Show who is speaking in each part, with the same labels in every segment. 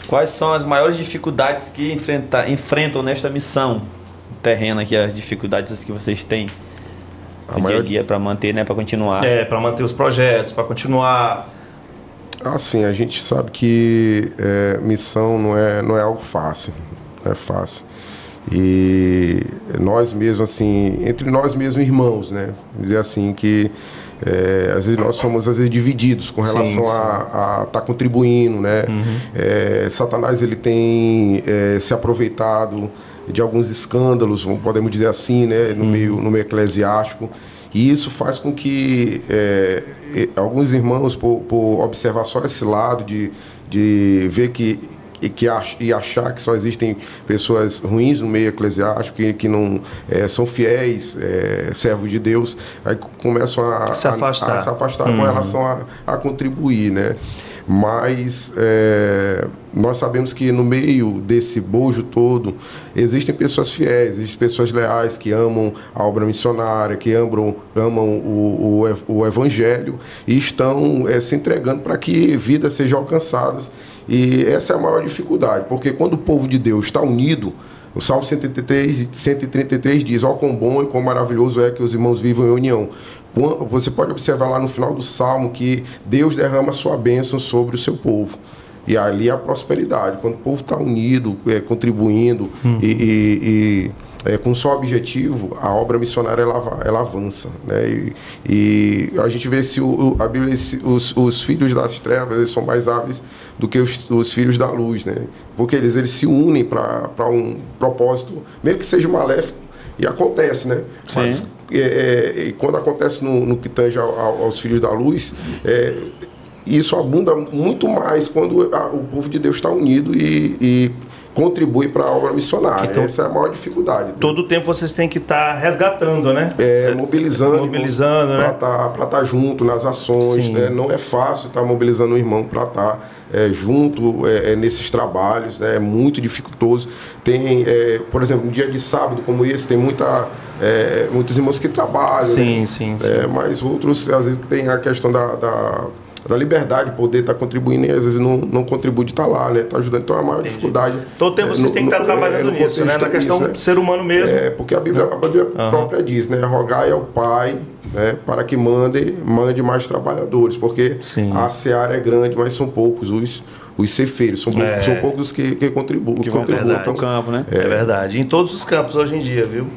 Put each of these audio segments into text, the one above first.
Speaker 1: Quais são as maiores dificuldades que enfrentam nesta missão terrena aqui, as dificuldades que vocês têm no dia a dia para manter, né, para continuar?
Speaker 2: Para manter os projetos, para continuar.
Speaker 3: Assim, a gente sabe que missão não é algo fácil, não é fácil. E nós mesmos, assim, entre nós mesmos irmãos, né, vamos dizer assim, que às vezes nós somos divididos com relação a estar contribuindo, né? Satanás, ele tem se aproveitado de alguns escândalos, podemos dizer assim, né, no meio eclesiástico, e isso faz com que alguns irmãos, por observar só esse lado de ver e achar que só existem pessoas ruins no meio eclesiástico, que não são fiéis, servos de Deus, aí começam a se afastar com relação a contribuir, né? Mas nós sabemos que no meio desse bojo todo existem pessoas fiéis, existem pessoas leais que amam a obra missionária, que amam o Evangelho e estão se entregando para que vidas sejam alcançadas. E essa é a maior dificuldade, porque quando o povo de Deus está unido, o Salmo 133 diz: ó, quão bom e quão maravilhoso é que os irmãos vivam em união. Você pode observar lá no final do Salmo que Deus derrama a sua bênção sobre o seu povo. E ali a prosperidade, quando o povo está unido, contribuindo com só objetivo, a obra missionária ela avança, né? E a gente vê a Bíblia, os filhos das trevas, eles são mais hábeis do que os filhos da luz, né? Porque eles se unem para um propósito, mesmo que seja maléfico, e acontece, né?
Speaker 1: Sim.
Speaker 3: Mas quando acontece no que tange aos filhos da luz, isso abunda muito mais quando o povo de Deus está unido e contribui para a obra missionária. Então, essa é a maior dificuldade.
Speaker 2: Todo o tempo vocês têm que estar resgatando, né?
Speaker 3: Mobilizando
Speaker 2: né?
Speaker 3: Para estar junto nas ações, né? Não é fácil estar mobilizando o irmão para estar junto nesses trabalhos, né? É muito dificultoso. Tem, por exemplo, um dia de sábado como esse, tem muitos irmãos que trabalham,
Speaker 2: sim.
Speaker 3: Mas outros, às vezes, tem a questão da liberdade de poder estar contribuindo e às vezes não contribui de estar lá, né? Está ajudando. Então é a maior dificuldade.
Speaker 2: Todo tempo vocês têm que estar trabalhando nisso, né? Na questão do ser humano mesmo.
Speaker 3: Porque a Bíblia própria diz, né? Rogai ao Pai, né, para que mande mais trabalhadores, porque a seara é grande, mas são poucos os ceifeiros, são poucos os que contribuem.
Speaker 1: Que vão para o campo, né?
Speaker 2: É verdade. Em todos os campos hoje em dia, viu?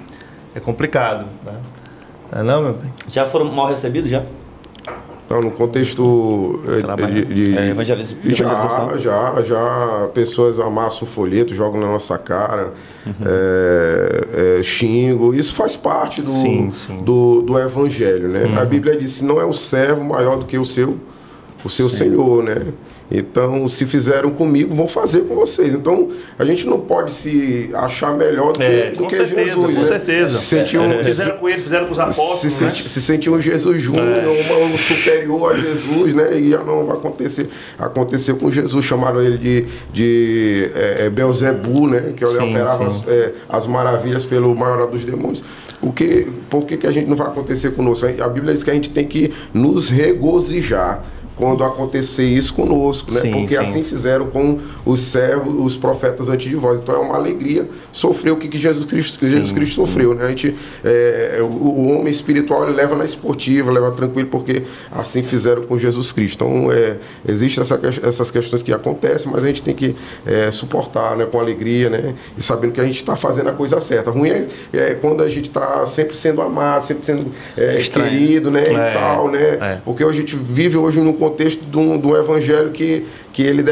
Speaker 2: É complicado, né? Não, meu bem?
Speaker 1: Já foram mal recebidos, já?
Speaker 3: Não, no contexto de
Speaker 1: evangelização.
Speaker 3: Já pessoas amassam folheto, jogam na nossa cara, xingam. Isso faz parte do evangelho, né? A Bíblia diz: não é o servo maior do que o seu Senhor, né? Então, se fizeram comigo, vão fazer com vocês. Então, a gente não pode se achar melhor do que Jesus.
Speaker 2: Com certeza.
Speaker 3: Fizeram
Speaker 2: com ele, fizeram com os apóstolos,
Speaker 3: se sentiam Jesus Júnior, um superior a Jesus, né? E não vai acontecer com Jesus. Chamaram ele de Beelzebu, né? Que operava as maravilhas pelo maior dos demônios. Por que a gente não vai acontecer conosco? A Bíblia diz que a gente tem que nos regozijar quando acontecer isso conosco, né? Porque assim fizeram com os servos, os profetas antes de vós. Então é uma alegria sofrer o que Jesus Cristo sofreu, né? A gente, o homem espiritual, ele leva na esportiva, leva tranquilo, porque assim fizeram com Jesus Cristo. Então existem essas questões que acontecem, mas a gente tem que suportar, né? Com alegria, né? E sabendo que a gente está fazendo a coisa certa. Ruim é quando a gente está sempre sendo amado, sempre sendo querido, né? E tal, né? Porque a gente vive hoje num contexto do evangelho que ele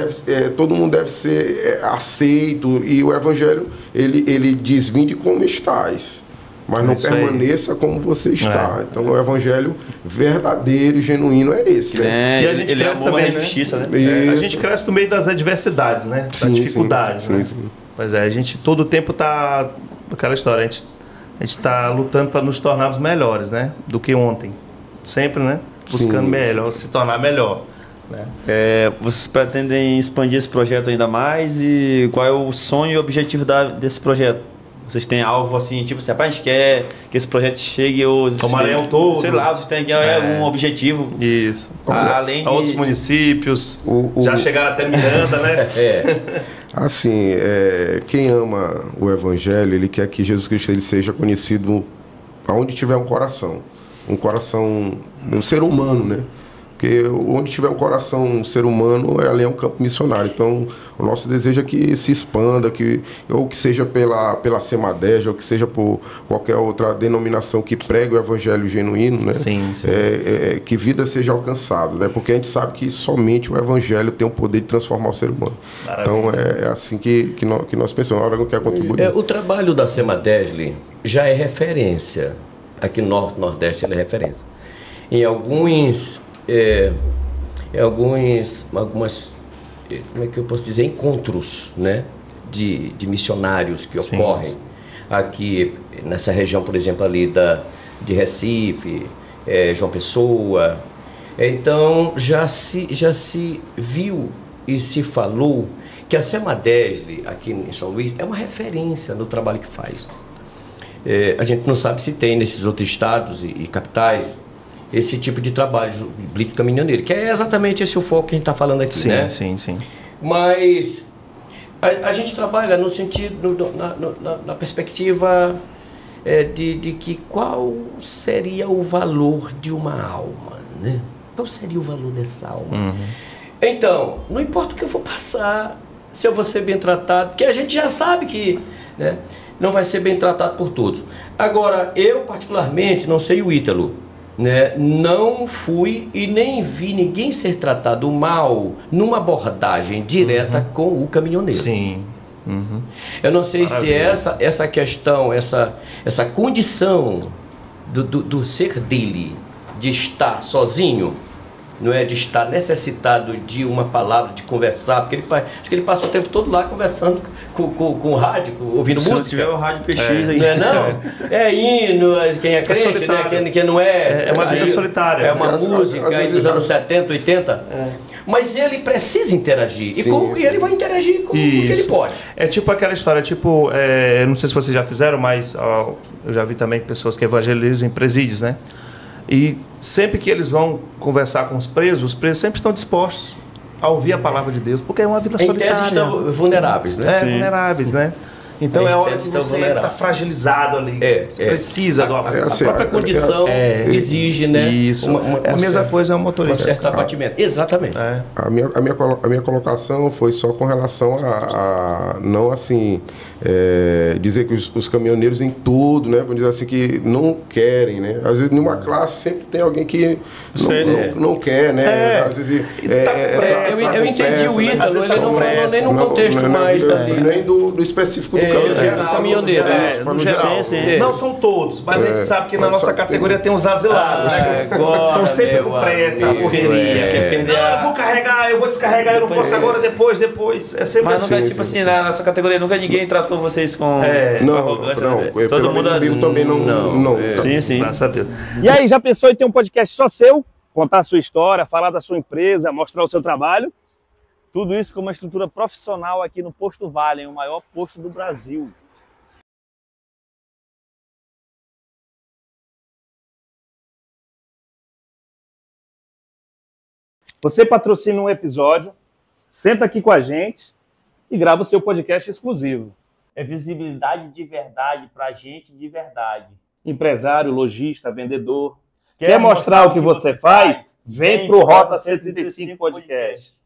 Speaker 3: todo mundo deve ser aceito, e o evangelho ele diz: vinde como estais, mas não permaneça como você está. Então o evangelho verdadeiro e genuíno é esse, né?
Speaker 2: E a gente cresce também, né?
Speaker 1: Justiça, né?
Speaker 2: A gente cresce no meio das adversidades, né? Das dificuldades, né? Pois a gente todo o tempo tá aquela história, a gente está lutando para nos tornarmos melhores, né? Do que ontem, sempre, né? Buscando melhor, se tornar melhor, né?
Speaker 1: Vocês pretendem expandir esse projeto ainda mais? E qual é o sonho e o objetivo desse projeto? Vocês têm alvo assim, tipo assim, rapaz, a gente quer que esse projeto chegue ao
Speaker 2: Maranhão todo.
Speaker 1: Sei lá, vocês têm um objetivo.
Speaker 2: Isso.
Speaker 1: Além de
Speaker 2: outros municípios. Já chegaram até Miranda, né?
Speaker 3: Assim, quem ama o Evangelho, ele quer que Jesus Cristo ele seja conhecido aonde tiver um coração, um ser humano, né? Porque onde tiver um coração, um ser humano, ali é um campo missionário. Então, o nosso desejo é que se expanda, ou que seja pela Semadej, ou que seja por qualquer outra denominação que pregue o evangelho genuíno, né?
Speaker 2: Sim, sim.
Speaker 3: Que vida seja alcançada, né? Porque a gente sabe que somente o evangelho tem o poder de transformar o ser humano. Maravilha. Então, é assim que nós pensamos. A hora que eu quero contribuir.
Speaker 4: O trabalho da Semadej já é referência. Aqui no Nordeste ele é referência. Em algumas, como é que eu posso dizer, encontros, né, de missionários que ocorrem aqui nessa região, por exemplo, ali de Recife, João Pessoa. Então já se viu e se falou que a Semadej aqui em São Luís é uma referência no trabalho que faz. A gente não sabe se tem nesses outros estados e capitais esse tipo de trabalho de blitz caminhoneiro, que é exatamente esse o foco que a gente está falando aqui, né?
Speaker 2: Sim.
Speaker 4: Mas a gente trabalha no sentido, na perspectiva de que qual seria o valor de uma alma, né? Qual seria o valor dessa alma? Então, não importa o que eu vou passar, se eu vou ser bem tratado, porque a gente já sabe que, né, não vai ser bem tratado por todos. Agora, eu particularmente, não sei o Ítalo, né, não fui e nem vi ninguém ser tratado mal numa abordagem direta com o caminhoneiro.
Speaker 2: Sim.
Speaker 4: Eu não sei se essa questão, essa condição do ser dele, de estar sozinho, não é, de estar necessitado de uma palavra, de conversar, porque acho que ele passa o tempo todo lá conversando com o rádio, ouvindo música.
Speaker 1: Se tiver o rádio PX aí.
Speaker 4: Não é não? É hino, quem é crente, né? Quem não é.
Speaker 2: É uma vida solitária.
Speaker 4: É uma música aí dos anos 70, 80. Mas ele precisa interagir. E ele vai interagir com o que ele pode.
Speaker 2: É tipo aquela história, não sei se vocês já fizeram, mas eu já vi também pessoas que evangelizam em presídios, né? E sempre que eles vão conversar com os presos sempre estão dispostos a ouvir a palavra de Deus, porque é uma vida solitária.
Speaker 4: Em tese estão vulneráveis, né?
Speaker 2: Vulneráveis, né? Então é hora que você está fragilizado ali. Você precisa do apoio.
Speaker 4: A própria condição exige, né?
Speaker 2: Isso. A mesma coisa é o motorista.
Speaker 4: Um certo abatimento. Exatamente.
Speaker 3: A minha colocação foi só com relação a não assim dizer que os caminhoneiros em tudo, né? Vamos dizer assim, que não querem, né? Às vezes numa classe sempre tem alguém que não quer, né? Às vezes
Speaker 4: eu entendi o Ítalo, ele não falou nem no contexto mais da vida.
Speaker 3: Nem do específico do
Speaker 4: caminhoneiro.
Speaker 2: No geral. Não são todos, mas a gente sabe que na nossa categoria tem os asilados. Estão sempre com pressa, correria. Eu vou carregar, eu vou descarregar, eu não posso agora, depois. É sempre
Speaker 1: mas nunca, tipo assim, na nossa categoria nunca ninguém tratou vocês com arrogância.
Speaker 3: Não, todo mundo assim. Também não.
Speaker 1: Sim.
Speaker 2: Graças a Deus. E aí, já pensou em ter um podcast só seu? Contar a sua história, falar da sua empresa, mostrar o seu trabalho? Tudo isso com uma estrutura profissional aqui no Posto Vale, o maior posto do Brasil. Você patrocina um episódio, senta aqui com a gente e grava o seu podcast exclusivo.
Speaker 1: É visibilidade de verdade para gente de verdade.
Speaker 2: Empresário, lojista, vendedor. Quer mostrar o que você faz? Vem pro Rota 135 Podcast.